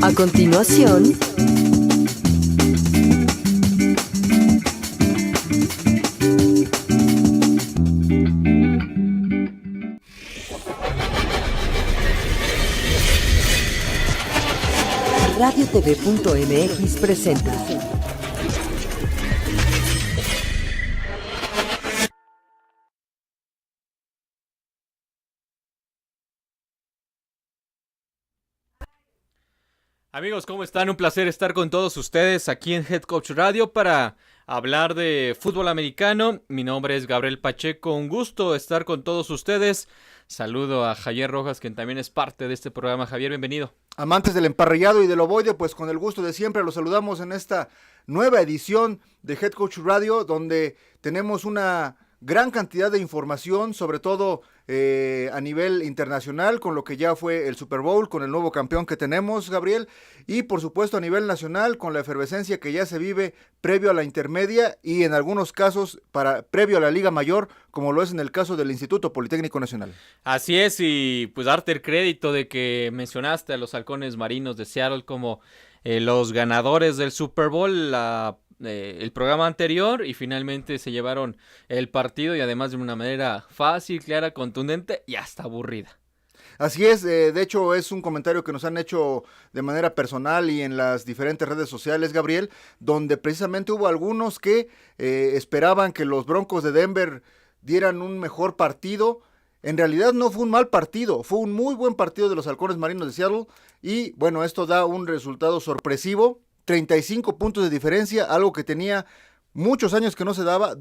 A continuación, RadioTV.mx presenta Amigos, ¿cómo están? Un placer estar con todos ustedes aquí en Head Coach Radio para hablar de fútbol americano. Mi nombre es Gabriel Pacheco, un gusto estar con todos ustedes. Saludo a Javier Rojas, quien también es parte de este programa. Javier, bienvenido. Amantes del emparrillado y del ovoide, pues con el gusto de siempre los saludamos en esta nueva edición de Head Coach Radio, donde tenemos una gran cantidad de información, sobre todo a nivel internacional, con lo que ya fue el Super Bowl, con el nuevo campeón que tenemos, Gabriel, y por supuesto a nivel nacional, con la efervescencia que ya se vive previo a la intermedia y en algunos casos previo a la Liga Mayor, como lo es en el caso del Instituto Politécnico Nacional. Así es, y pues darte el crédito de que mencionaste a los Halcones Marinos de Seattle como los ganadores del Super Bowl el programa anterior, y finalmente se llevaron el partido, y además de una manera fácil, clara, contundente y hasta aburrida. Así es, de hecho es un comentario que nos han hecho de manera personal y en las diferentes redes sociales, Gabriel, donde precisamente hubo algunos que esperaban que los Broncos de Denver dieran un mejor partido. En realidad no fue un mal partido, fue un muy buen partido de los Halcones Marinos de Seattle, y bueno, esto da un resultado sorpresivo. 35 puntos de diferencia, algo que tenía muchos años que no se daba,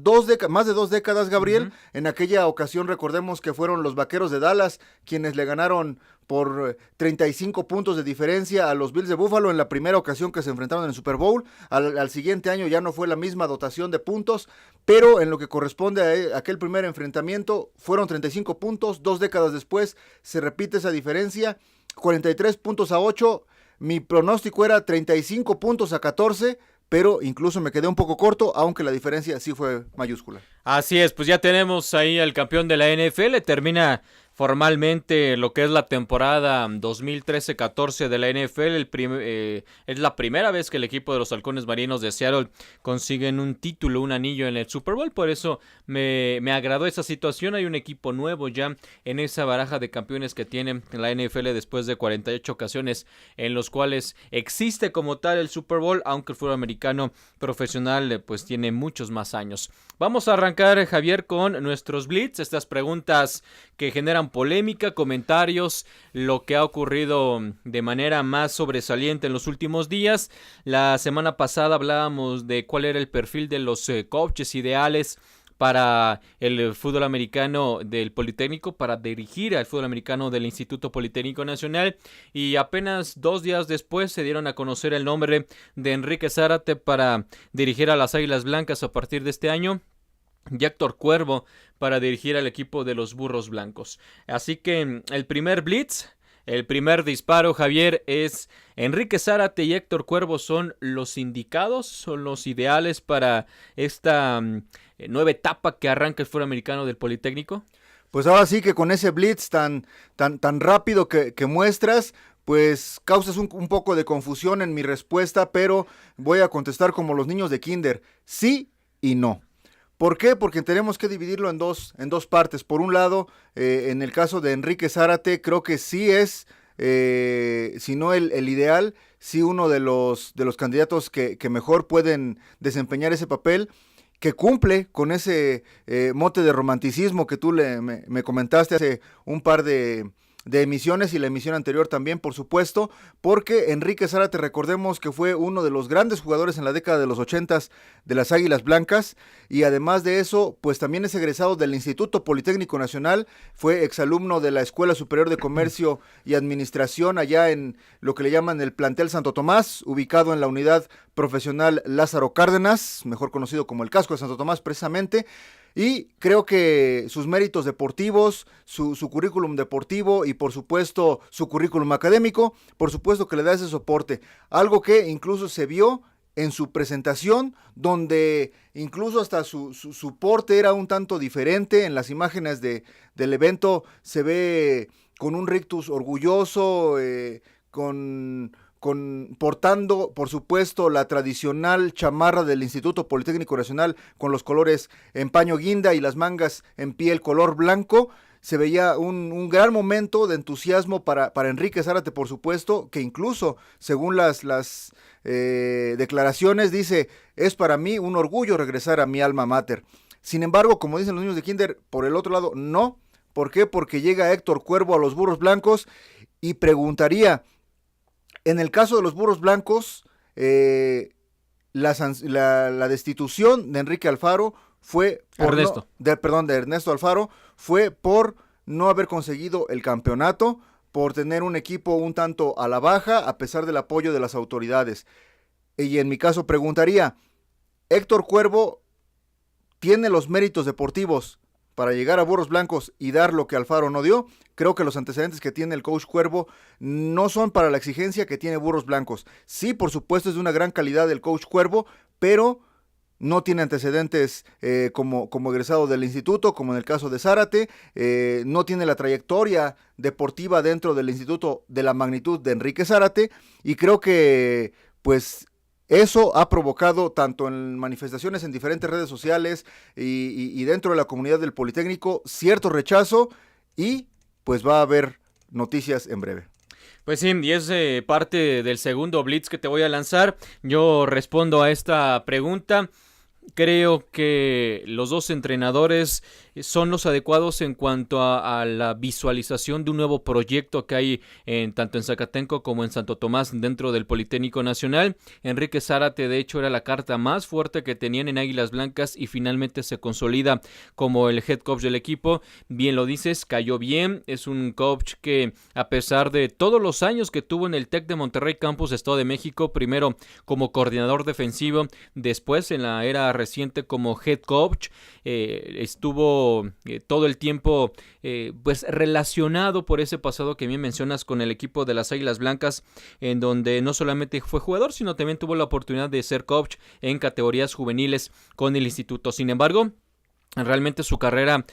más de 2 décadas, Gabriel. En aquella ocasión recordemos que fueron los Vaqueros de Dallas quienes le ganaron por 35 puntos de diferencia a los Bills de Buffalo en la primera ocasión que se enfrentaron en el Super Bowl. Al siguiente año ya no fue la misma dotación de puntos, pero en lo que corresponde a aquel primer enfrentamiento fueron 35 puntos, 2 décadas después se repite esa diferencia, 43 puntos a 8. Mi pronóstico era 35 puntos a 14, pero incluso me quedé un poco corto, aunque la diferencia sí fue mayúscula. Así es, pues ya tenemos ahí al campeón de la NFL, termina formalmente lo que es la temporada 2013-14 de la NFL. Es la primera vez que el equipo de los Halcones Marinos de Seattle consiguen un título, un anillo en el Super Bowl. Por eso me agradó esa situación. Hay un equipo nuevo ya en esa baraja de campeones que tiene la NFL después de 48 ocasiones en los cuales existe como tal el Super Bowl, aunque el fútbol americano profesional pues tiene muchos más años. Vamos a arrancar, Javier, con nuestros Blitz, estas preguntas que generan polémica, comentarios, lo que ha ocurrido de manera más sobresaliente en los últimos días. La semana pasada hablábamos de cuál era el perfil de los coaches ideales para el fútbol americano del Politécnico, para dirigir al fútbol americano del Instituto Politécnico Nacional, y apenas 2 días después se dieron a conocer el nombre de Enrique Zárate para dirigir a las Águilas Blancas a partir de este año, y Héctor Cuervo para dirigir al equipo de los Burros Blancos. Así que el primer blitz, el primer disparo, Javier, es Enrique Zárate y Héctor Cuervo son los indicados, son los ideales para esta nueva etapa que arranca el fútbol americano del Politécnico. Pues ahora sí que con ese blitz tan rápido que muestras, pues causas un poco de confusión en mi respuesta, pero voy a contestar como los niños de kinder, sí y no. ¿Por qué? Porque tenemos que dividirlo en dos partes. Por un lado, en el caso de Enrique Zárate, creo que sí es, si no el ideal, sí uno de los candidatos que mejor pueden desempeñar ese papel, que cumple con ese mote de romanticismo que tú me comentaste hace un par de emisiones, y la emisión anterior también, por supuesto, porque Enrique Zárate, recordemos que fue uno de los grandes jugadores en la década de los 80s de las Águilas Blancas, y además de eso, pues también es egresado del Instituto Politécnico Nacional, fue exalumno de la Escuela Superior de Comercio y Administración allá en lo que le llaman el plantel Santo Tomás, ubicado en la unidad profesional Lázaro Cárdenas, mejor conocido como el Casco de Santo Tomás precisamente. Y creo que sus méritos deportivos, su currículum deportivo y por supuesto su currículum académico, por supuesto que le da ese soporte. Algo que incluso se vio en su presentación, donde incluso hasta su porte era un tanto diferente. En las imágenes del evento se ve con un rictus orgulloso, con portando, por supuesto, la tradicional chamarra del Instituto Politécnico Nacional con los colores en paño guinda y las mangas en piel color blanco. Se veía un gran momento de entusiasmo para Enrique Zárate, por supuesto, que incluso, según las declaraciones, dice, es para mí un orgullo regresar a mi alma mater. Sin embargo, como dicen los niños de kinder, por el otro lado, no. ¿Por qué? Porque llega Héctor Cuervo a los Burros Blancos y preguntaría, en el caso de los Burros Blancos, la destitución de Enrique Alfaro fue por de Ernesto Alfaro fue por no haber conseguido el campeonato, por tener un equipo un tanto a la baja a pesar del apoyo de las autoridades. Y en mi caso preguntaría, ¿Héctor Cuervo tiene los méritos deportivos para llegar a Burros Blancos y dar lo que Alfaro no dio? Creo que los antecedentes que tiene el coach Cuervo no son para la exigencia que tiene Burros Blancos. Sí, por supuesto, es de una gran calidad el coach Cuervo, pero no tiene antecedentes como egresado del instituto, como en el caso de Zárate, no tiene la trayectoria deportiva dentro del instituto de la magnitud de Enrique Zárate, y creo que pues eso ha provocado tanto en manifestaciones en diferentes redes sociales y dentro de la comunidad del Politécnico cierto rechazo, y pues va a haber noticias en breve. Pues sí, y es parte del segundo blitz que te voy a lanzar. Yo respondo a esta pregunta. Creo que los dos entrenadores son los adecuados en cuanto a la visualización de un nuevo proyecto que hay tanto en Zacatenco como en Santo Tomás dentro del Politécnico Nacional. Enrique Zárate, de hecho, era la carta más fuerte que tenían en Águilas Blancas y finalmente se consolida como el head coach del equipo. Bien lo dices, cayó bien. Es un coach que, a pesar de todos los años que tuvo en el TEC de Monterrey Campus Estado de México, primero como coordinador defensivo, después en la era reciente como head coach, estuvo todo el tiempo pues relacionado por ese pasado que bien mencionas con el equipo de las Águilas Blancas, en donde no solamente fue jugador, sino también tuvo la oportunidad de ser coach en categorías juveniles con el instituto. Sin embargo, realmente su carrera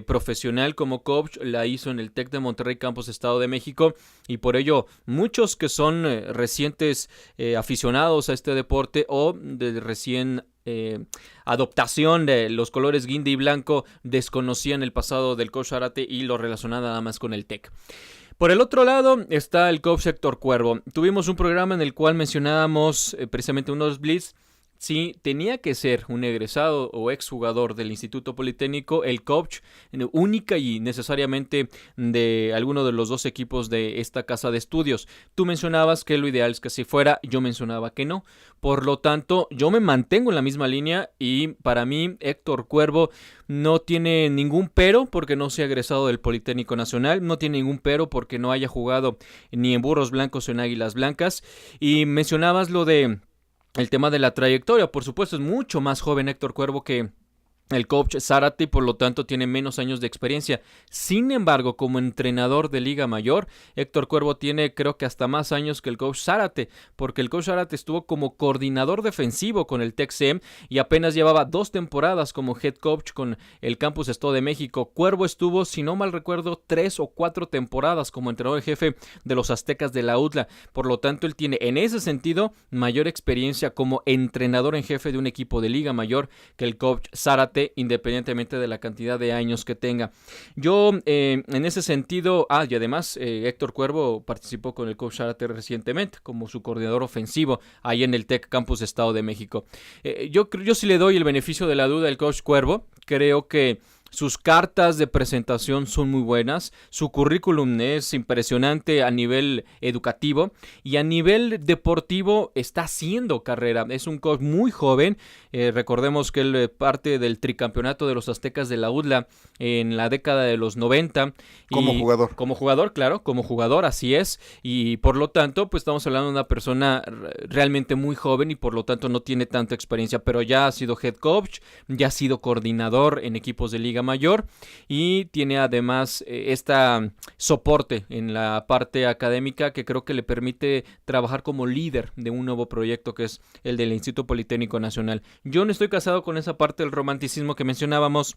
profesional como coach la hizo en el TEC de Monterrey Campus Estado de México, y por ello muchos que son recientes aficionados a este deporte o de recién adoptación de los colores guinda y blanco desconocían el pasado del coach Zárate y lo relacionaban nada más con el TEC. Por el otro lado está el coach Héctor Cuervo. Tuvimos un programa en el cual mencionábamos precisamente unos blitz. Si tenía que ser un egresado o exjugador del Instituto Politécnico, el coach única y necesariamente de alguno de los dos equipos de esta casa de estudios. Tú mencionabas que lo ideal es que así fuera, yo mencionaba que no. Por lo tanto, yo me mantengo en la misma línea y para mí Héctor Cuervo no tiene ningún pero porque no sea egresado del Politécnico Nacional, no tiene ningún pero porque no haya jugado ni en Burros Blancos o en Águilas Blancas. Y mencionabas lo de el tema de la trayectoria. Por supuesto, es mucho más joven Héctor Cuervo que el coach Zárate, por lo tanto tiene menos años de experiencia. Sin embargo, como entrenador de Liga Mayor, Héctor Cuervo tiene creo que hasta más años que el coach Zárate, porque el coach Zárate estuvo como coordinador defensivo con el TEC-CEM y apenas llevaba 2 temporadas como head coach con el Campus Estado de México. Cuervo estuvo, si no mal recuerdo, 3 o 4 temporadas como entrenador jefe de los Aztecas de la UDLA. Por lo tanto, él tiene en ese sentido mayor experiencia como entrenador en jefe de un equipo de Liga Mayor que el coach Zárate, independientemente de la cantidad de años que tenga. Yo en ese sentido, y además Héctor Cuervo participó con el coach Zárate recientemente como su coordinador ofensivo ahí en el TEC Campus Estado de México. Yo sí le doy el beneficio de la duda al coach Cuervo. Creo que sus cartas de presentación son muy buenas, su currículum es impresionante a nivel educativo y a nivel deportivo está haciendo carrera. Es un coach muy joven, recordemos que él parte del tricampeonato de los Aztecas de la UDLA en la década de los 90. Como jugador. Como jugador, claro, como jugador, así es, y por lo tanto pues estamos hablando de una persona realmente muy joven y por lo tanto no tiene tanta experiencia, pero ya ha sido head coach, ya ha sido coordinador en equipos de Liga Mayor y tiene además soporte en la parte académica que creo que le permite trabajar como líder de un nuevo proyecto que es el del Instituto Politécnico Nacional. Yo no estoy casado con esa parte del romanticismo que mencionábamos.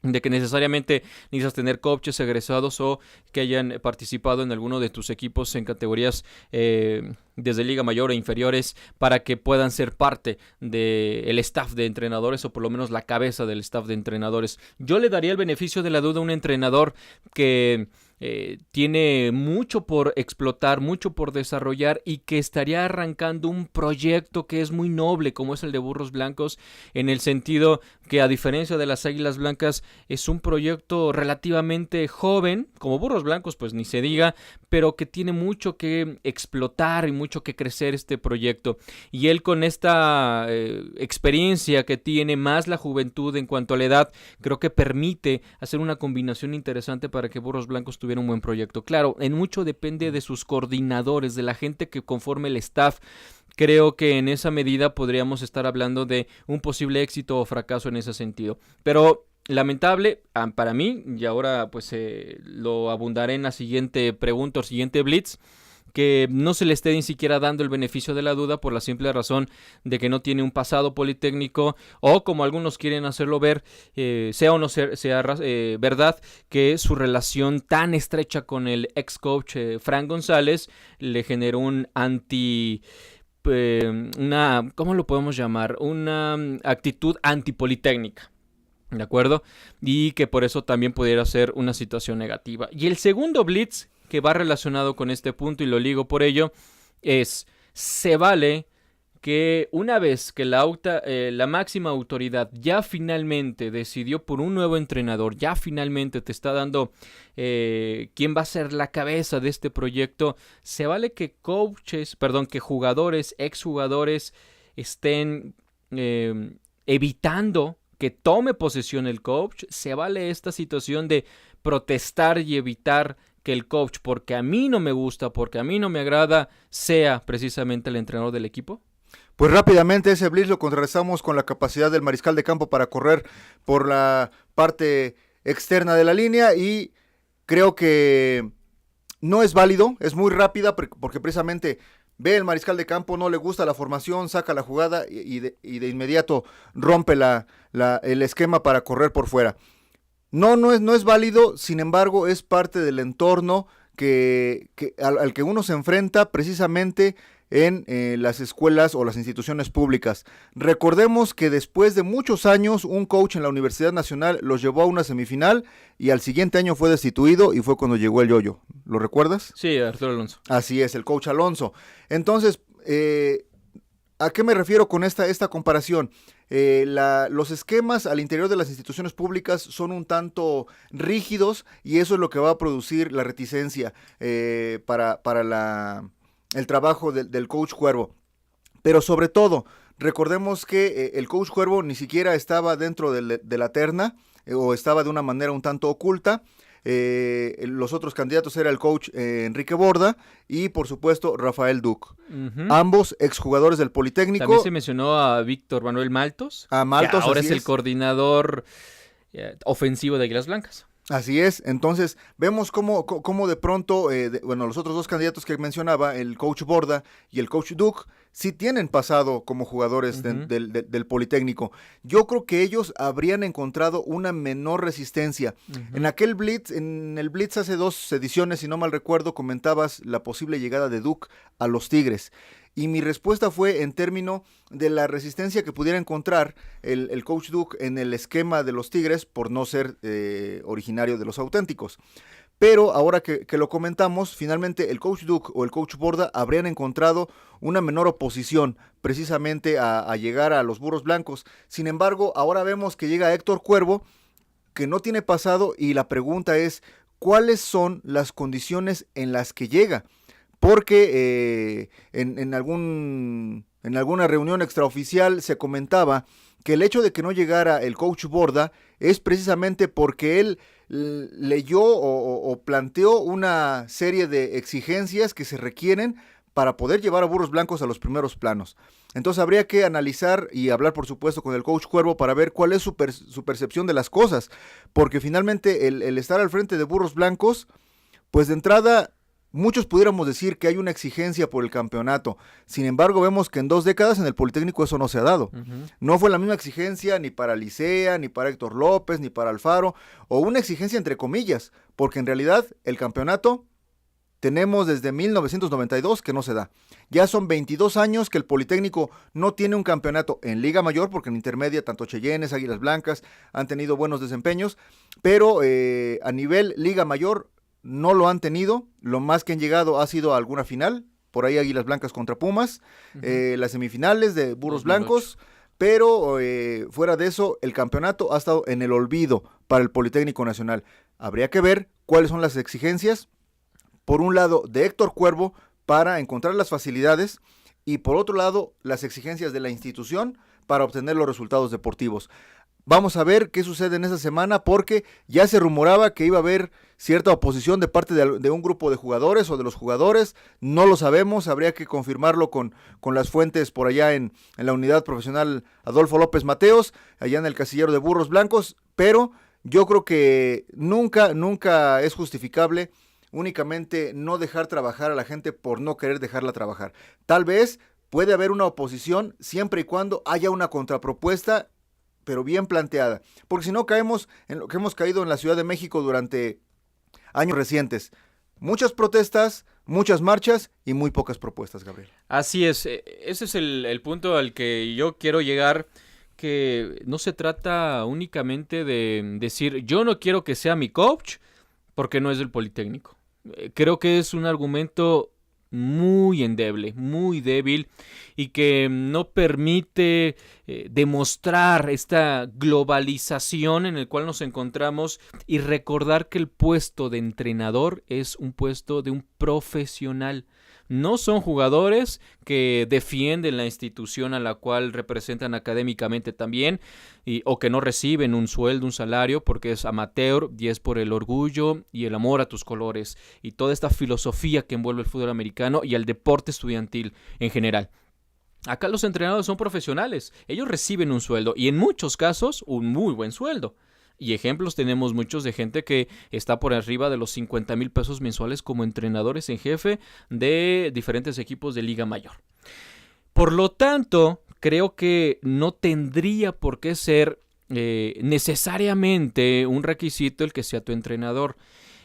de que necesariamente necesitas tener coaches egresados o que hayan participado en alguno de tus equipos en categorías desde Liga Mayor e inferiores para que puedan ser parte del staff de entrenadores o por lo menos la cabeza del staff de entrenadores. Yo le daría el beneficio de la duda a un entrenador que tiene mucho por explotar, mucho por desarrollar y que estaría arrancando un proyecto que es muy noble como es el de Burros Blancos, en el sentido que a diferencia de las Águilas Blancas es un proyecto relativamente joven, como Burros Blancos pues ni se diga, pero que tiene mucho que explotar y mucho que crecer este proyecto, y él con esta experiencia que tiene más la juventud en cuanto a la edad, creo que permite hacer una combinación interesante para que Burros Blancos tuviera un buen proyecto. Claro, en mucho depende de sus coordinadores, de la gente que conforme el staff. Creo que en esa medida podríamos estar hablando de un posible éxito o fracaso en ese sentido, pero lamentable para mí, y ahora pues lo abundaré en la siguiente pregunta o siguiente blitz, que no se le esté ni siquiera dando el beneficio de la duda por la simple razón de que no tiene un pasado politécnico, o como algunos quieren hacerlo ver, sea o no sea verdad, que su relación tan estrecha con el ex coach Frank González le generó un ¿cómo lo podemos llamar? Una actitud antipolitécnica. ¿De acuerdo? Y que por eso también pudiera ser una situación negativa. Y el segundo blitz que va relacionado con este punto, y lo ligo por ello, es: se vale que una vez que la máxima autoridad ya finalmente decidió por un nuevo entrenador, ya finalmente te está dando quién va a ser la cabeza de este proyecto, se vale que que jugadores, exjugadores estén evitando que tome posesión el coach. Se vale esta situación de protestar y evitar que el coach, porque a mí no me gusta, porque a mí no me agrada, sea precisamente el entrenador del equipo. Pues rápidamente ese blitz lo contrarrestamos con la capacidad del mariscal de campo para correr por la parte externa de la línea, y creo que no es válido, es muy rápida porque precisamente ve el mariscal de campo, no le gusta la formación, saca la jugada y de inmediato rompe el esquema para correr por fuera. No es válido, sin embargo es parte del entorno al que uno se enfrenta precisamente en las escuelas o las instituciones públicas. Recordemos que después de muchos años un coach en la Universidad Nacional los llevó a una semifinal y al siguiente año fue destituido, y fue cuando llegó el Yoyo. ¿Lo recuerdas? Sí, Arturo Alonso. Así es, el coach Alonso. Entonces, ¿a qué me refiero con esta comparación? Los esquemas al interior de las instituciones públicas son un tanto rígidos, y eso es lo que va a producir la reticencia para el trabajo del coach Cuervo. Pero sobre todo, recordemos que el coach Cuervo ni siquiera estaba dentro de la terna, o estaba de una manera un tanto oculta. Los otros candidatos era el coach Enrique Borda y por supuesto Rafael Duc, ambos exjugadores del Politécnico. También se mencionó a Víctor Manuel Maltos, que ahora es el coordinador ofensivo de Águilas Blancas. Así es. Entonces vemos cómo de pronto, los otros dos candidatos que mencionaba, el coach Borda y el coach Duc, sí tienen pasado como jugadores del Politécnico. Yo creo que ellos habrían encontrado una menor resistencia. En el Blitz hace 2 ediciones, si no mal recuerdo, comentabas la posible llegada de Duc a los Tigres. Y mi respuesta fue en términos de la resistencia que pudiera encontrar el coach Duc en el esquema de los Tigres por no ser originario de los Auténticos. Pero ahora que lo comentamos, finalmente el coach Duc o el coach Borda habrían encontrado una menor oposición precisamente a llegar a los Burros Blancos. Sin embargo, ahora vemos que llega Héctor Cuervo, que no tiene pasado, y la pregunta es, ¿cuáles son las condiciones en las que llega? Porque en alguna reunión extraoficial se comentaba que el hecho de que no llegara el coach Borda es precisamente porque él leyó o planteó una serie de exigencias que se requieren para poder llevar a Burros Blancos a los primeros planos. Entonces habría que analizar y hablar, por supuesto, con el coach Cuervo para ver cuál es su percepción de las cosas, porque finalmente el estar al frente de Burros Blancos, pues de entrada muchos pudiéramos decir que hay una exigencia por el campeonato. Sin embargo, vemos que en 2 décadas en el Politécnico eso no se ha dado. No fue la misma exigencia ni para Licea, ni para Héctor López, ni para Alfaro, o una exigencia entre comillas, porque en realidad el campeonato tenemos desde 1992 que no se da. Ya son 22 años que el Politécnico no tiene un campeonato en Liga Mayor, porque en intermedia tanto Cheyennes, Águilas Blancas han tenido buenos desempeños, pero a nivel Liga Mayor no lo han tenido. Lo más que han llegado ha sido a alguna final, por ahí Águilas Blancas contra Pumas, las semifinales de Burros 2008. Blancos, pero fuera de eso el campeonato ha estado en el olvido para el Politécnico Nacional. Habría que ver cuáles son las exigencias, por un lado de Héctor Cuervo para encontrar las facilidades y por otro lado las exigencias de la institución para obtener los resultados deportivos. Vamos a ver qué sucede en esa semana, porque ya se rumoraba que iba a haber cierta oposición de parte de un grupo de jugadores o de los jugadores. No lo sabemos, habría que confirmarlo con las fuentes por allá en la unidad profesional Adolfo López Mateos, allá en el casillero de Burros Blancos, pero yo creo que nunca es justificable únicamente no dejar trabajar a la gente por no querer dejarla trabajar. Tal vez puede haber una oposición siempre y cuando haya una contrapropuesta, pero bien planteada, porque si no caemos en lo que hemos caído en la Ciudad de México durante años recientes. Muchas protestas, muchas marchas y muy pocas propuestas, Gabriel. Así es, ese es el punto al que yo quiero llegar, que no se trata únicamente de decir yo no quiero que sea mi coach porque no es del Politécnico. Creo que es un argumento muy endeble, muy débil, y que no permite demostrar esta globalización en el cual nos encontramos y recordar que el puesto de entrenador es un puesto de un profesional. No son jugadores que defienden la institución a la cual representan académicamente también, o que no reciben un sueldo, un salario, porque es amateur y es por el orgullo y el amor a tus colores y toda esta filosofía que envuelve el fútbol americano y al deporte estudiantil en general. Acá los entrenadores son profesionales, ellos reciben un sueldo y en muchos casos un muy buen sueldo. Y ejemplos tenemos muchos de gente que está por arriba de los 50,000 pesos mensuales como entrenadores en jefe de diferentes equipos de Liga Mayor. Por lo tanto, creo que no tendría por qué ser necesariamente un requisito el que sea tu entrenador.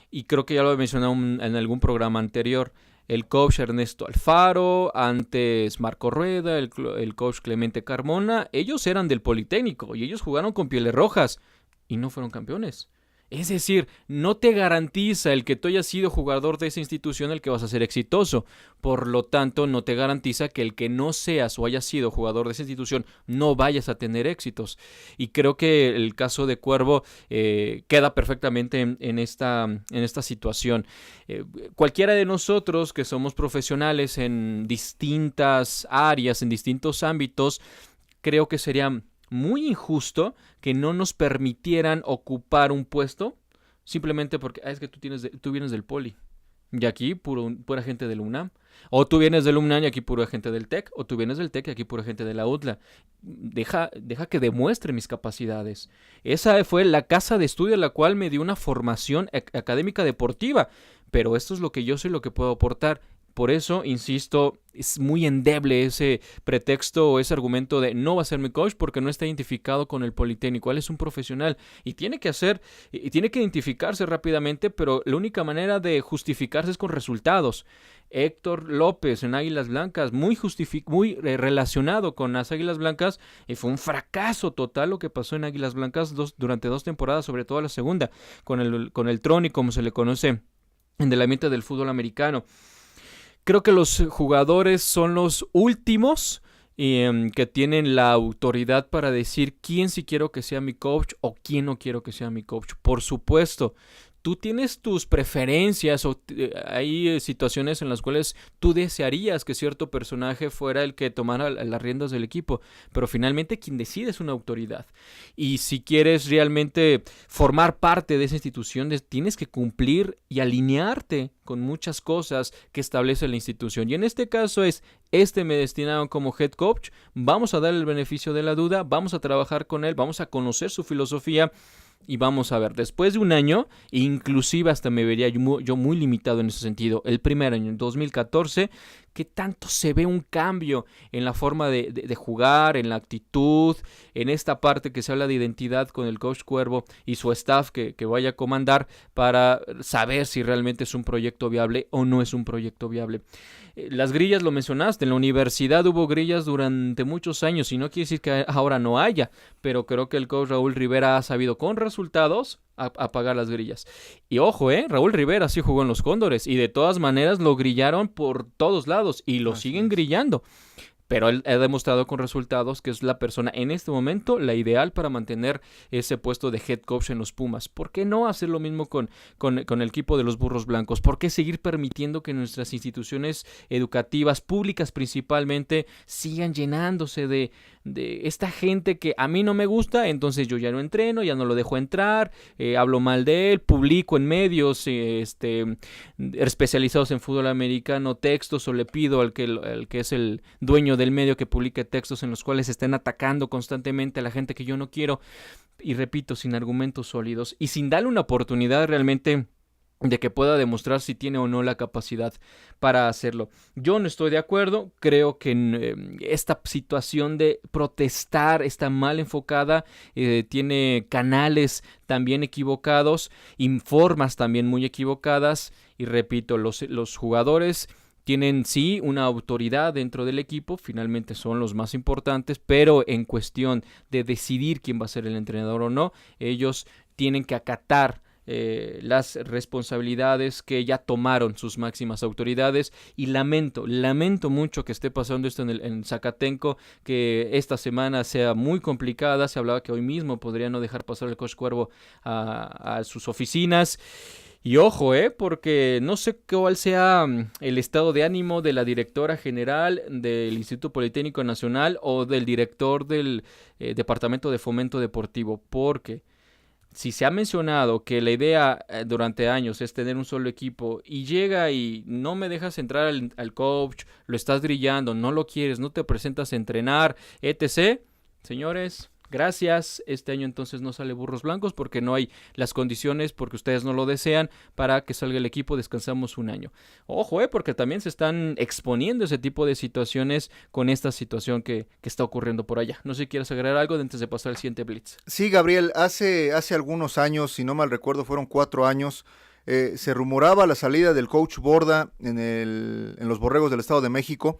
Y creo que ya lo he mencionado en algún programa anterior. El coach Ernesto Alfaro, antes Marco Rueda, el coach Clemente Carmona, ellos eran del Politécnico y ellos jugaron con Pieles Rojas y no fueron campeones. Es decir, no te garantiza el que tú hayas sido jugador de esa institución el que vas a ser exitoso. Por lo tanto, no te garantiza que el que no seas o hayas sido jugador de esa institución no vayas a tener éxitos. Y creo que el caso de Cuervo queda perfectamente en esta situación. Cualquiera de nosotros que somos profesionales en distintas áreas, en distintos ámbitos, creo que sería muy injusto que no nos permitieran ocupar un puesto simplemente porque es que tú vienes del Poli y aquí pura gente del UNAM, o tú vienes del UNAM y aquí pura gente del TEC, o tú vienes del TEC y aquí pura gente de la UTLA. Deja que demuestre mis capacidades. Esa fue la casa de estudio a la cual me dio una formación académica deportiva, pero esto es lo que yo soy, lo que puedo aportar. Por eso, insisto, es muy endeble ese pretexto o ese argumento de no va a ser mi coach porque no está identificado con el Politécnico. Él es un profesional y tiene que identificarse rápidamente, pero la única manera de justificarse es con resultados. Héctor López en Águilas Blancas, muy relacionado con las Águilas Blancas, y fue un fracaso total lo que pasó en Águilas Blancas durante 2 temporadas, sobre todo la segunda, con el Troni, como se le conoce en el ambiente del fútbol americano. Creo que los jugadores son los últimos que tienen la autoridad para decir quién sí quiero que sea mi coach o quién no quiero que sea mi coach. Por supuesto, tú tienes tus preferencias o hay situaciones en las cuales tú desearías que cierto personaje fuera el que tomara las riendas del equipo, pero finalmente quien decide es una autoridad. Y si quieres realmente formar parte de esa institución, tienes que cumplir y alinearte con muchas cosas que establece la institución. Y en este caso me destinaron como head coach, vamos a darle el beneficio de la duda, vamos a trabajar con él, vamos a conocer su filosofía. y vamos a ver, después de un año, inclusive hasta me vería yo muy limitado en ese sentido, el primer año, en 2014, ¿qué tanto se ve un cambio en la forma de jugar, en la actitud, en esta parte que se habla de identidad con el coach Cuervo y su staff que vaya a comandar para saber si realmente es un proyecto viable o no es un proyecto viable? Las grillas lo mencionaste, en la universidad hubo grillas durante muchos años y no quiere decir que ahora no haya, pero creo que el coach Raúl Rivera ha sabido con resultados apagar las grillas. Y ojo, Raúl Rivera sí jugó en los Cóndores y de todas maneras lo grillaron por todos lados y lo siguen grillando. Pero él ha demostrado con resultados que es la persona en este momento la ideal para mantener ese puesto de head coach en los Pumas. ¿Por qué no hacer lo mismo con el equipo de los Burros Blancos? ¿Por qué seguir permitiendo que nuestras instituciones educativas, públicas principalmente, sigan llenándose de esta gente que a mí no me gusta? Entonces yo ya no entreno, ya no lo dejo entrar, hablo mal de él, publico en medios especializados en fútbol americano textos, o le pido al que es el dueño del medio que publique textos en los cuales estén atacando constantemente a la gente que yo no quiero, y repito, sin argumentos sólidos y sin darle una oportunidad realmente de que pueda demostrar si tiene o no la capacidad para hacerlo. Yo no estoy de acuerdo, creo que esta situación de protestar está mal enfocada, tiene canales también equivocados, formas también muy equivocadas, y repito, los jugadores tienen sí una autoridad dentro del equipo, finalmente son los más importantes, pero en cuestión de decidir quién va a ser el entrenador o no, ellos tienen que acatar las responsabilidades que ya tomaron sus máximas autoridades, y lamento mucho que esté pasando esto en Zacatenco, que esta semana sea muy complicada. Se hablaba que hoy mismo podría no dejar pasar el coach Cuervo a sus oficinas. Y ojo, porque no sé cuál sea el estado de ánimo de la directora general del Instituto Politécnico Nacional o del director del Departamento de Fomento Deportivo, porque si se ha mencionado que la idea durante años es tener un solo equipo y llega y no me dejas entrar al coach, lo estás grillando, no lo quieres, no te presentas a entrenar, etc. Señores, gracias, este año entonces no sale Burros Blancos porque no hay las condiciones, porque ustedes no lo desean para que salga el equipo, descansamos un año. Ojo, porque también se están exponiendo ese tipo de situaciones con esta situación que está ocurriendo por allá. No sé si quieres agregar algo antes de pasar al siguiente Blitz. Sí, Gabriel, hace algunos años, si no mal recuerdo, fueron 4 años, se rumoraba la salida del coach Borda en los Borregos del Estado de México,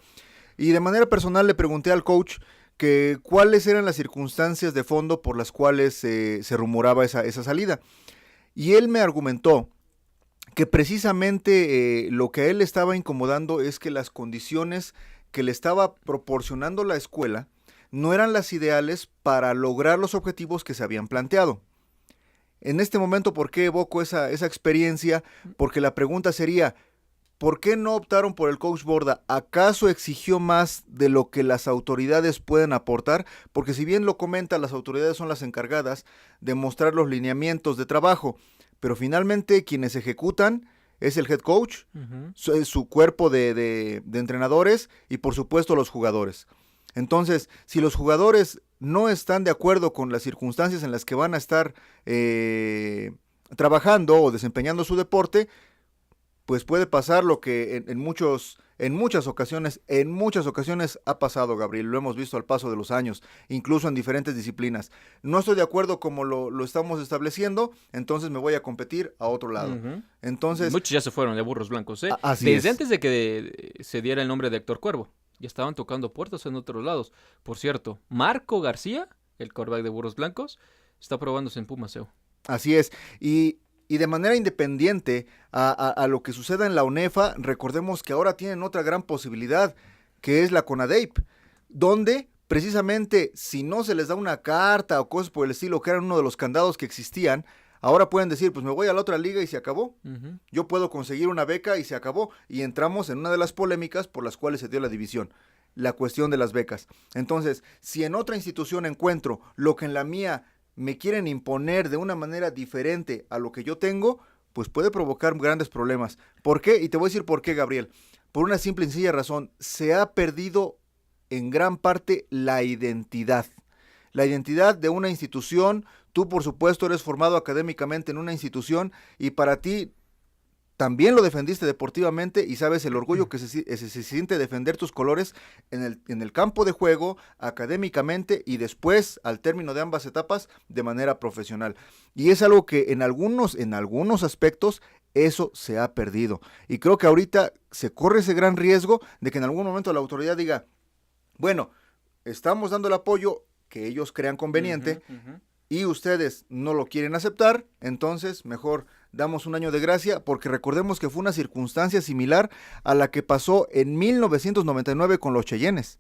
y de manera personal le pregunté al coach que cuáles eran las circunstancias de fondo por las cuales se rumoraba esa salida. Y él me argumentó que precisamente lo que a él le estaba incomodando es que las condiciones que le estaba proporcionando la escuela no eran las ideales para lograr los objetivos que se habían planteado. En este momento, ¿por qué evoco esa experiencia? Porque la pregunta sería, ¿por qué no optaron por el coach Borda? ¿Acaso exigió más de lo que las autoridades pueden aportar? Porque si bien lo comenta, las autoridades son las encargadas de mostrar los lineamientos de trabajo, pero finalmente quienes ejecutan es el head coach, su cuerpo de entrenadores y por supuesto los jugadores. Entonces, si los jugadores no están de acuerdo con las circunstancias en las que van a estar trabajando o desempeñando su deporte, pues puede pasar lo que en muchas ocasiones ha pasado, Gabriel. Lo hemos visto al paso de los años, incluso en diferentes disciplinas. No estoy de acuerdo como lo estamos estableciendo, entonces me voy a competir a otro lado. Entonces, muchos ya se fueron de Burros Blancos, Así desde es. antes de que se diera el nombre de Héctor Cuervo. Ya estaban tocando puertas en otros lados. Por cierto, Marco García, el quarterback de Burros Blancos, está probándose en Pumas. Así es. Y de manera independiente a lo que suceda en la UNEFA, recordemos que ahora tienen otra gran posibilidad, que es la CONADEIP, donde precisamente si no se les da una carta o cosas por el estilo, que eran uno de los candados que existían, ahora pueden decir, pues me voy a la otra liga y se acabó. Yo puedo conseguir una beca y se acabó. Y entramos en una de las polémicas por las cuales se dio la división, la cuestión de las becas. Entonces, si en otra institución encuentro lo que en la mía me quieren imponer de una manera diferente a lo que yo tengo, pues puede provocar grandes problemas. ¿Por qué? Y te voy a decir por qué, Gabriel. Por una simple y sencilla razón. Se ha perdido en gran parte la identidad. La identidad de una institución Tú, por supuesto, eres formado académicamente en una institución y para ti también lo defendiste deportivamente y sabes el orgullo que se siente defender tus colores en el campo de juego, académicamente y después, al término de ambas etapas, de manera profesional. Y es algo que en algunos aspectos, eso se ha perdido. Y creo que ahorita se corre ese gran riesgo de que en algún momento la autoridad diga, bueno, estamos dando el apoyo que ellos crean conveniente, y ustedes no lo quieren aceptar, entonces mejor damos un año de gracia, porque recordemos que fue una circunstancia similar a la que pasó en 1999 con los Cheyennes.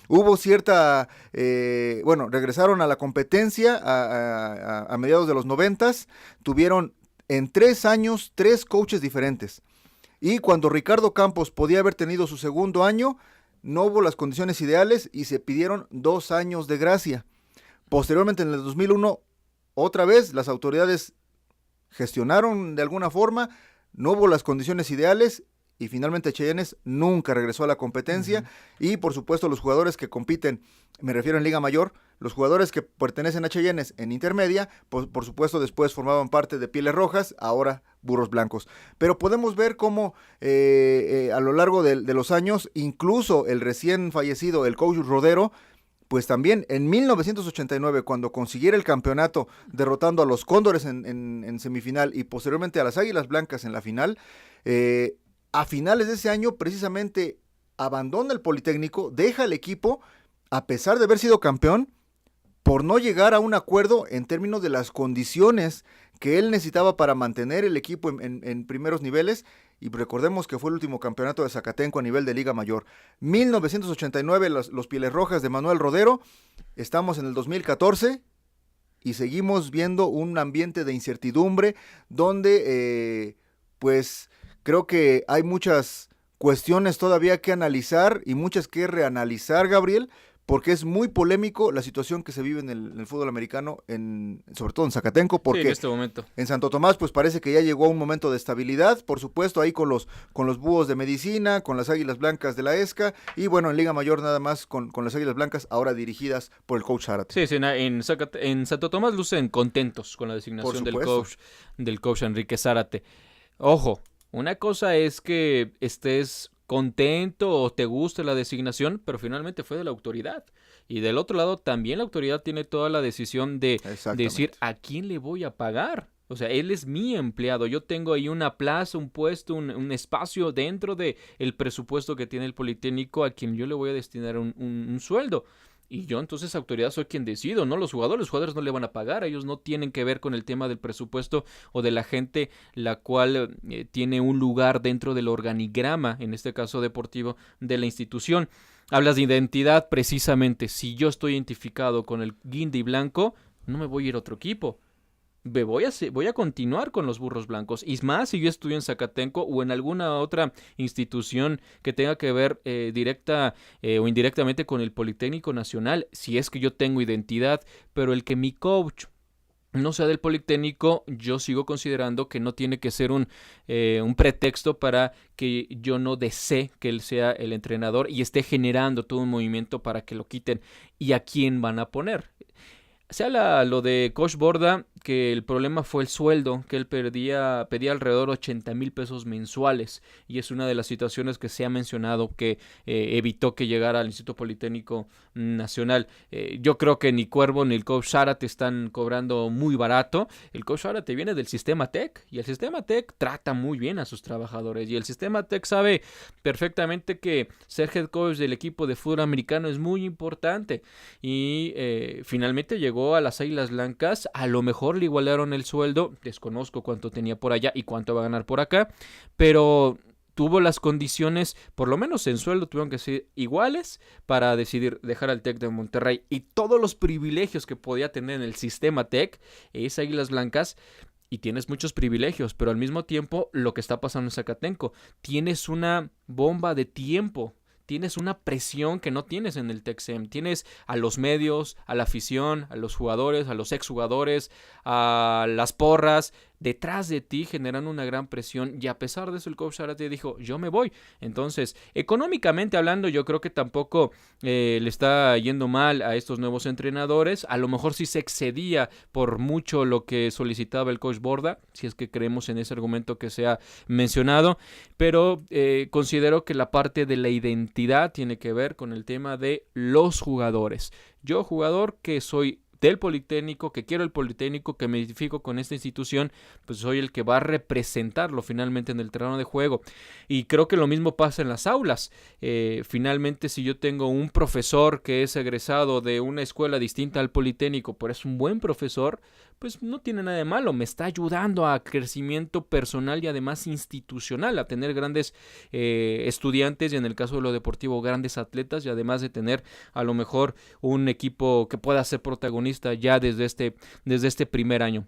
Hubo cierta, regresaron a la competencia a mediados de los 90s, tuvieron en 3 años 3 coaches diferentes, y cuando Ricardo Campos podía haber tenido su segundo año, no hubo las condiciones ideales y se pidieron 2 años de gracia. Posteriormente, en el 2001, otra vez las autoridades gestionaron de alguna forma, no hubo las condiciones ideales y finalmente Cheyennes nunca regresó a la competencia. Y por supuesto los jugadores que compiten, me refiero en Liga Mayor, los jugadores que pertenecen a Cheyennes en intermedia, por supuesto después formaban parte de Pieles Rojas, ahora Burros Blancos. Pero podemos ver cómo a lo largo de los años, incluso el recién fallecido, el coach Rodero, pues también en 1989, cuando consiguiera el campeonato derrotando a los Cóndores en semifinal y posteriormente a las Águilas Blancas en la final, a finales de ese año precisamente abandona el Politécnico, deja el equipo a pesar de haber sido campeón por no llegar a un acuerdo en términos de las condiciones que él necesitaba para mantener el equipo en primeros niveles. Y recordemos que fue el último campeonato de Zacatenco a nivel de Liga Mayor. 1989, los Pieles Rojas de Manuel Rodero. Estamos en el 2014 y seguimos viendo un ambiente de incertidumbre donde, pues, creo que hay muchas cuestiones todavía que analizar y muchas que reanalizar, Gabriel, porque es muy polémico la situación que se vive en el fútbol americano, sobre todo en Zacatenco, porque sí, en este momento. En Santo Tomás pues parece que ya llegó a un momento de estabilidad, por supuesto ahí con los Búhos de Medicina, con las Águilas Blancas de la ESCA, y bueno, en Liga Mayor nada más con las Águilas Blancas, ahora dirigidas por el coach Zárate. Sí, en Santo Tomás lucen contentos con la designación del coach Enrique Zárate. Ojo, una cosa es que estés contento o te guste la designación, pero finalmente fue de la autoridad. Y del otro lado también la autoridad tiene toda la decisión de decir a quién le voy a pagar. O sea, él es mi empleado. Yo tengo ahí una plaza, un puesto, un espacio dentro de el presupuesto que tiene el Politécnico a quien yo le voy a destinar un sueldo. Y yo entonces autoridad soy quien decido, no los jugadores no le van a pagar, ellos no tienen que ver con el tema del presupuesto o de la gente la cual tiene un lugar dentro del organigrama, en este caso deportivo, de la institución. Hablas de identidad, precisamente, si yo estoy identificado con el guinda blanco, no me voy a ir a otro equipo. Voy a continuar con los Burros Blancos, y más si yo estudio en Zacatenco o en alguna otra institución que tenga que ver directa o indirectamente con el Politécnico Nacional, si es que yo tengo identidad, pero el que mi coach no sea del Politécnico, yo sigo considerando que no tiene que ser un pretexto para que yo no desee que él sea el entrenador y esté generando todo un movimiento para que lo quiten. ¿Y a quién van a poner? Se habla lo de Coach Borda, que el problema fue el sueldo, que él pedía alrededor de 80,000 pesos mensuales, y es una de las situaciones que se ha mencionado que evitó que llegara al Instituto Politécnico Nacional. Yo creo que ni Cuervo ni el Coach Zárate están cobrando muy barato. El Coach Zárate viene del Sistema Tech, y el Sistema Tech trata muy bien a sus trabajadores, y el Sistema Tech sabe perfectamente que ser head coach del equipo de fútbol americano es muy importante, y finalmente llegó a las Águilas Blancas. A lo mejor le igualaron el sueldo, desconozco cuánto tenía por allá y cuánto va a ganar por acá, pero tuvo las condiciones, por lo menos en sueldo tuvieron que ser iguales para decidir dejar al TEC de Monterrey, y todos los privilegios que podía tener en el Sistema TEC es Águilas Blancas. Y tienes muchos privilegios, pero al mismo tiempo lo que está pasando en Zacatenco, tienes una bomba de tiempo, tienes una presión que no tienes en el TECSEM. Tienes a los medios, a la afición, a los jugadores, a los exjugadores, a las porras, detrás de ti generando una gran presión, y a pesar de eso el coach Zárate dijo, yo me voy. Entonces, económicamente hablando, yo creo que tampoco le está yendo mal a estos nuevos entrenadores. A lo mejor sí se excedía por mucho lo que solicitaba el coach Borda, si es que creemos en ese argumento que se ha mencionado, pero considero que la parte de la identidad tiene que ver con el tema de los jugadores. Yo, jugador que soy del Politécnico, que quiero el Politécnico, que me identifico con esta institución, pues soy el que va a representarlo finalmente en el terreno de juego. Y creo que lo mismo pasa en las aulas. Finalmente, si yo tengo un profesor que es egresado de una escuela distinta al Politécnico, pero es un buen profesor, pues no tiene nada de malo, me está ayudando a crecimiento personal y además institucional, a tener grandes estudiantes y en el caso de lo deportivo grandes atletas, y además de tener a lo mejor un equipo que pueda ser protagonista ya desde este primer año.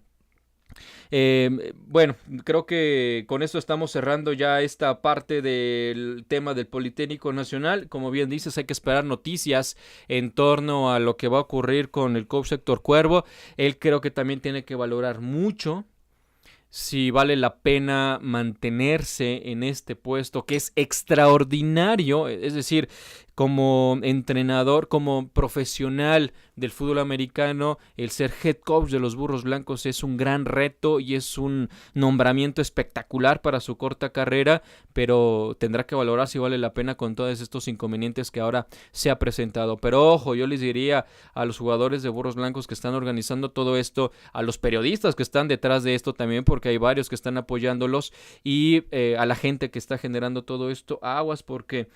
Bueno, creo que con esto estamos cerrando ya esta parte del tema del Politécnico Nacional. Como bien dices, hay que esperar noticias en torno a lo que va a ocurrir con el coach Héctor Cuervo. Él creo que también tiene que valorar mucho si vale la pena mantenerse en este puesto que es extraordinario, es decir, como entrenador, como profesional del fútbol americano, el ser head coach de los Burros Blancos es un gran reto y es un nombramiento espectacular para su corta carrera, pero tendrá que valorar si vale la pena con todos estos inconvenientes que ahora se ha presentado. Pero ojo, yo les diría a los jugadores de Burros Blancos que están organizando todo esto, a los periodistas que están detrás de esto también, porque hay varios que están apoyándolos, y a la gente que está generando todo esto, aguas, porque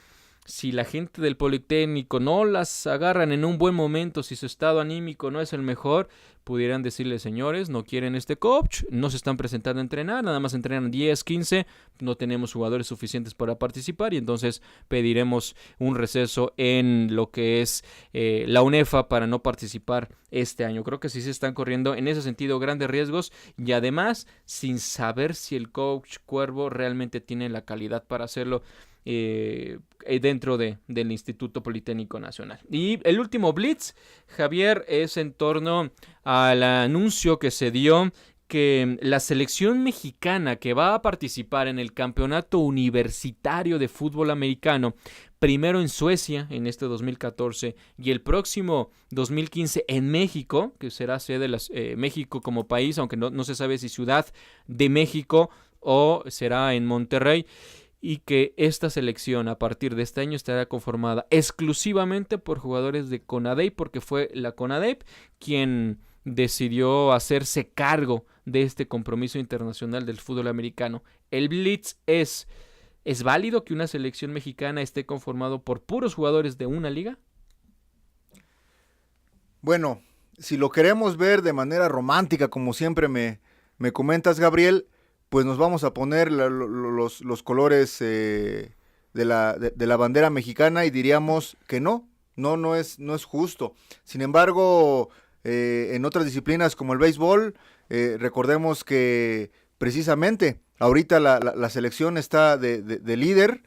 si la gente del Politécnico no las agarran en un buen momento, si su estado anímico no es el mejor, pudieran decirle, señores, no quieren este coach, no se están presentando a entrenar, nada más entrenan 10, 15, no tenemos jugadores suficientes para participar, y entonces pediremos un receso en lo que es la UNEFA para no participar este año. Creo que sí se están corriendo en ese sentido grandes riesgos, y además sin saber si el coach Cuervo realmente tiene la calidad para hacerlo dentro del Instituto Politécnico Nacional. Y el último blitz, Javier, es en torno al anuncio que se dio que la selección mexicana que va a participar en el campeonato universitario de fútbol americano, primero en Suecia en este 2014 y el próximo 2015 en México, que será sede de México como país, aunque no se sabe si Ciudad de México o será en Monterrey, y que esta selección a partir de este año estará conformada exclusivamente por jugadores de CONADEIP, porque fue la CONADEIP quien decidió hacerse cargo de este compromiso internacional del fútbol americano. El blitz ¿es válido que una selección mexicana esté conformado por puros jugadores de una liga? Bueno, si lo queremos ver de manera romántica, como siempre me comentas, Gabriel, pues nos vamos a poner los colores de la bandera mexicana y diríamos que no es justo. Sin embargo, en otras disciplinas como el béisbol, recordemos que precisamente ahorita la selección está de líder,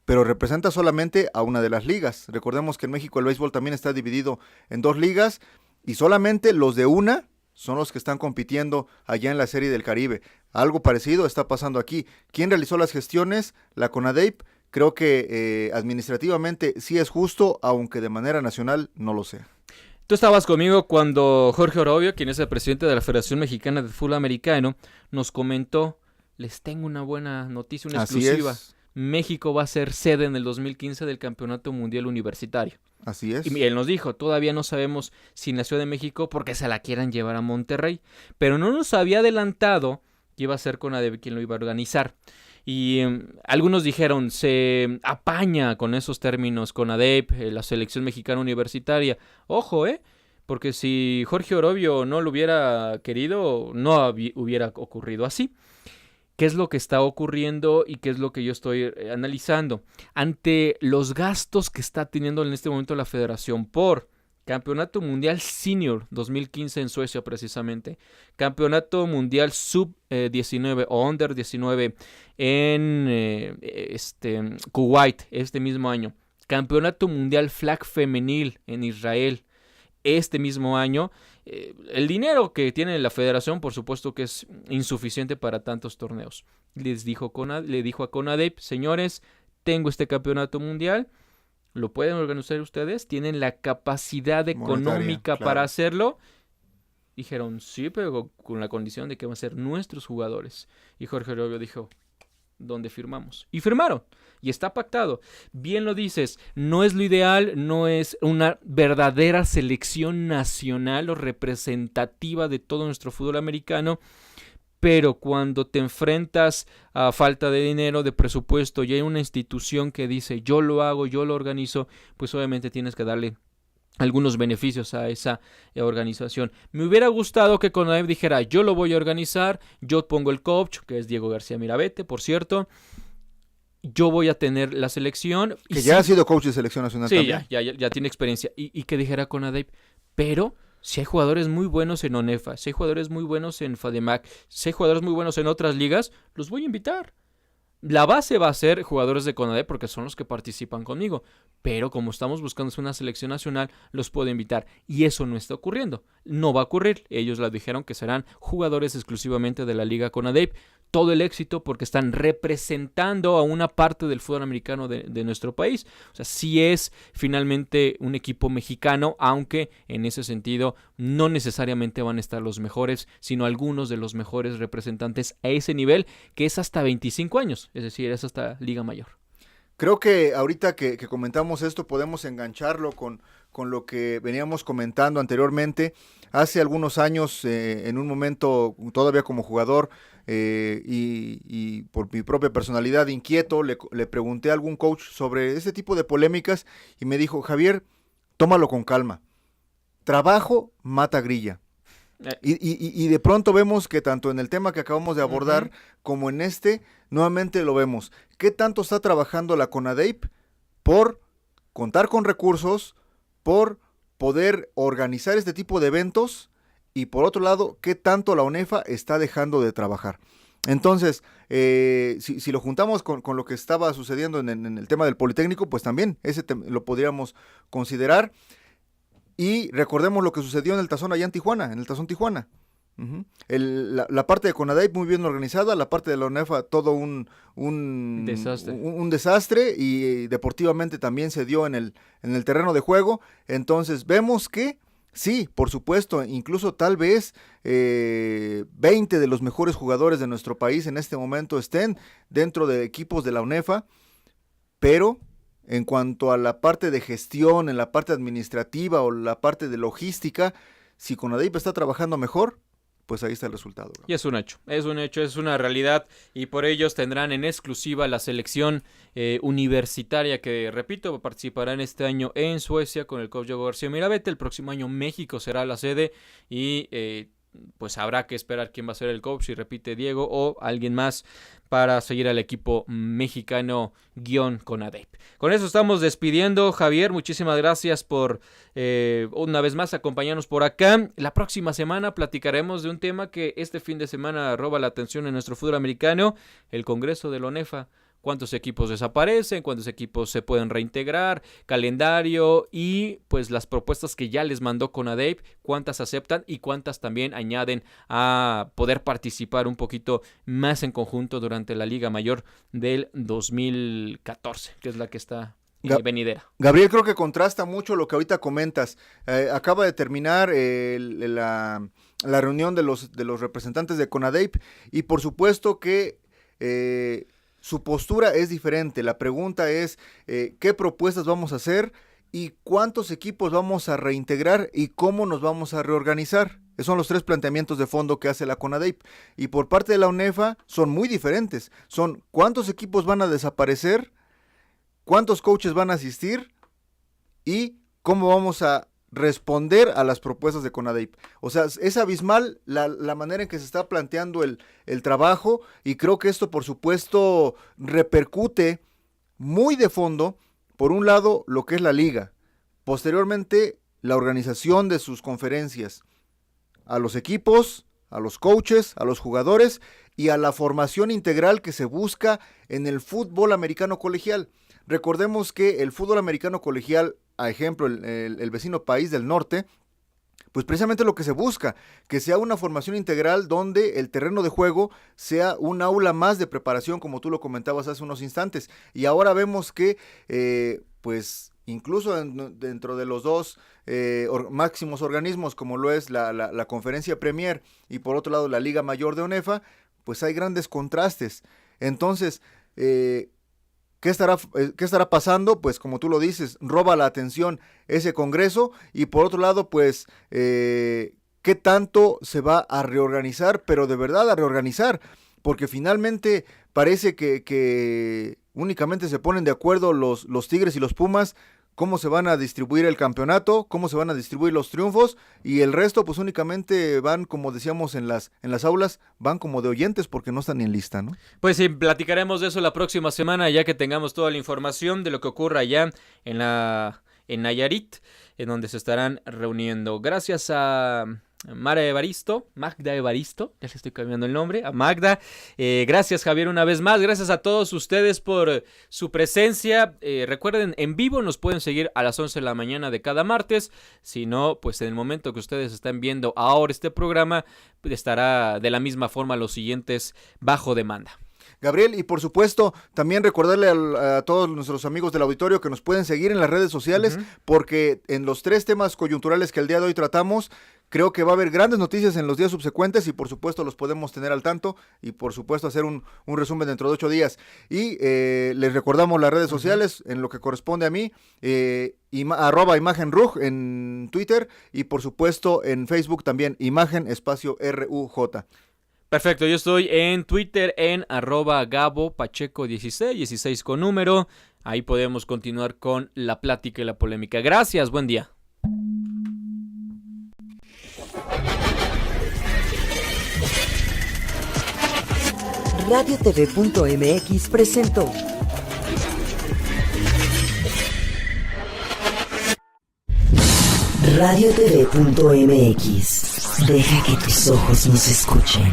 pero representa solamente a una de las ligas. Recordemos que en México el béisbol también está dividido en 2 ligas y solamente los de una son los que están compitiendo allá en la Serie del Caribe. Algo parecido está pasando aquí. ¿Quién realizó las gestiones? La CONADEIP. Creo que administrativamente sí es justo, aunque de manera nacional no lo sea. Tú estabas conmigo cuando Jorge Orobio, quien es el presidente de la Federación Mexicana de Fútbol Americano, nos comentó, les tengo una buena noticia, una exclusiva. México va a ser sede en el 2015 del Campeonato Mundial Universitario. Así es. Y él nos dijo, todavía no sabemos si en la Ciudad de México porque se la quieran llevar a Monterrey, pero no nos había adelantado que iba a ser CONADEIP quien lo iba a organizar. Y algunos dijeron, se apaña con esos términos CONADEIP, la selección mexicana universitaria. Ojo, porque si Jorge Orobio no lo hubiera querido, no hubiera ocurrido así. ¿Qué es lo que está ocurriendo y qué es lo que yo estoy analizando? Ante los gastos que está teniendo en este momento la federación por Campeonato Mundial Senior 2015 en Suecia precisamente, Campeonato Mundial Sub-19 o Under 19 en Kuwait este mismo año, Campeonato Mundial Flag Femenil en Israel este mismo año, el dinero que tiene la federación, por supuesto que es insuficiente para tantos torneos. Le dijo a CONADEIP, señores, tengo este campeonato mundial, ¿lo pueden organizar ustedes? ¿Tienen la capacidad económica para hacerlo? Dijeron, sí, pero con la condición de que van a ser nuestros jugadores. Y Jorge Orobio dijo, ¿dónde firmamos? Y firmaron. Y está pactado. Bien lo dices, no es lo ideal, no es una verdadera selección nacional o representativa de todo nuestro fútbol americano, pero cuando te enfrentas a falta de dinero, de presupuesto, y hay una institución que dice, yo lo hago, yo lo organizo, pues obviamente tienes que darle algunos beneficios a esa organización. Me hubiera gustado que CONADEIP dijera, yo lo voy a organizar, yo pongo el coach, que es Diego García Mirabete, por cierto, yo voy a tener la selección. Que ya ha sido coach de selección nacional también. Sí, ya tiene experiencia. Y que dijera CONADEIP, pero si hay jugadores muy buenos en ONEFA, si hay jugadores muy buenos en FADEMAC, si hay jugadores muy buenos en otras ligas, los voy a invitar. La base va a ser jugadores de CONADEIP porque son los que participan conmigo, pero como estamos buscando una selección nacional, los puedo invitar y eso no está ocurriendo, no va a ocurrir. Ellos les dijeron que serán jugadores exclusivamente de la liga CONADEIP. Todo el éxito porque están representando a una parte del fútbol americano de nuestro país. O sea, sí es finalmente un equipo mexicano, aunque en ese sentido no necesariamente van a estar los mejores, sino algunos de los mejores representantes a ese nivel, que es hasta 25 años, es decir, es hasta Liga Mayor. Creo que ahorita que comentamos esto podemos engancharlo con lo que veníamos comentando anteriormente. Hace algunos años, en un momento todavía como jugador y por mi propia personalidad inquieto, le pregunté a algún coach sobre ese tipo de polémicas y me dijo, Javier, tómalo con calma. Trabajo mata grilla. Y de pronto vemos que tanto en el tema que acabamos de abordar como en nuevamente lo vemos. ¿Qué tanto está trabajando la CONADEIP por contar con recursos, por poder organizar este tipo de eventos? Y por otro lado, ¿qué tanto la ONEFA está dejando de trabajar? Entonces, si lo juntamos con lo que estaba sucediendo en el tema del Politécnico, pues también lo podríamos considerar. Y recordemos lo que sucedió en el Tazón allá en Tijuana, en el Tazón Tijuana. La parte de CONADEIP muy bien organizada, la parte de la ONEFA todo un desastre y deportivamente también se dio en el terreno de juego. Entonces vemos que sí, por supuesto, incluso tal vez 20 de los mejores jugadores de nuestro país en este momento estén dentro de equipos de la ONEFA, pero en cuanto a la parte de gestión, en la parte administrativa o la parte de logística, si CONADEIP está trabajando mejor, pues ahí está el resultado, ¿no? Y es un hecho, es una realidad y por ellos tendrán en exclusiva la selección universitaria que, repito, participará en este año en Suecia con el coach Diego García Mirabete. El próximo año México será la sede y pues habrá que esperar quién va a ser el coach, si repite Diego o alguien más para seguir al equipo mexicano CONADEIP. Con eso estamos despidiendo, Javier, muchísimas gracias por una vez más acompañarnos por acá. La próxima semana platicaremos de un tema que este fin de semana roba la atención en nuestro fútbol americano, el Congreso de la ONEFA. Cuántos equipos desaparecen, cuántos equipos se pueden reintegrar, calendario y pues las propuestas que ya les mandó CONADEIP, cuántas aceptan y cuántas también añaden a poder participar un poquito más en conjunto durante la Liga Mayor del 2014, que es la que está venidera. Gabriel, creo que contrasta mucho lo que ahorita comentas. Acaba de terminar la reunión de los representantes de CONADEIP y por supuesto que su postura es diferente. La pregunta es qué propuestas vamos a hacer y cuántos equipos vamos a reintegrar y cómo nos vamos a reorganizar. Esos son los tres planteamientos de fondo que hace la CONADEIP. Y por parte de la ONEFA son muy diferentes. Son cuántos equipos van a desaparecer, cuántos coaches van a asistir y cómo vamos a responder a las propuestas de CONADEIP. O sea, es abismal la manera en que se está planteando el trabajo y creo que esto por supuesto repercute muy de fondo, por un lado lo que es la liga, posteriormente la organización de sus conferencias, a los equipos, a los coaches, a los jugadores y a la formación integral que se busca en el fútbol americano colegial. Recordemos que el fútbol americano colegial, a ejemplo, el vecino país del norte, pues precisamente lo que se busca, que sea una formación integral donde el terreno de juego sea un aula más de preparación, como tú lo comentabas hace unos instantes. Y ahora vemos que, pues, incluso dentro de los dos máximos organismos, como lo es la Conferencia Premier y por otro lado la Liga Mayor de ONEFA, pues hay grandes contrastes. Entonces, ¿qué estará pasando? Pues como tú lo dices, roba la atención ese congreso y por otro lado, pues, ¿qué tanto se va a reorganizar? Pero de verdad a reorganizar, porque finalmente parece que únicamente se ponen de acuerdo los Tigres y los Pumas, cómo se van a distribuir el campeonato, cómo se van a distribuir los triunfos, y el resto pues únicamente van, como decíamos en las aulas, van como de oyentes porque no están ni en lista, ¿no? Pues sí, platicaremos de eso la próxima semana, ya que tengamos toda la información de lo que ocurra allá en Nayarit, en donde se estarán reuniendo. Gracias a Magda Evaristo, ya le estoy cambiando el nombre, a Magda. Gracias, Javier, una vez más. Gracias a todos ustedes por su presencia. Recuerden, en vivo nos pueden seguir a las 11 de la mañana de cada martes. Si no, pues en el momento que ustedes están viendo ahora este programa, estará de la misma forma los siguientes bajo demanda. Gabriel, y por supuesto, también recordarle a todos nuestros amigos del auditorio que nos pueden seguir en las redes sociales, porque en los 3 temas coyunturales que el día de hoy tratamos, creo que va a haber grandes noticias en los días subsecuentes y por supuesto los podemos tener al tanto y por supuesto hacer un resumen dentro de 8 días. Y les recordamos las redes sociales en lo que corresponde a mí, @imagenrug en Twitter y por supuesto en Facebook también, imagen_RUJ. Perfecto, yo estoy en Twitter en @GaboPacheco16, 16 con número. Ahí podemos continuar con la plática y la polémica. Gracias, buen día. RadioTV.mx presentó RadioTV.mx. Deja que tus ojos nos escuchen.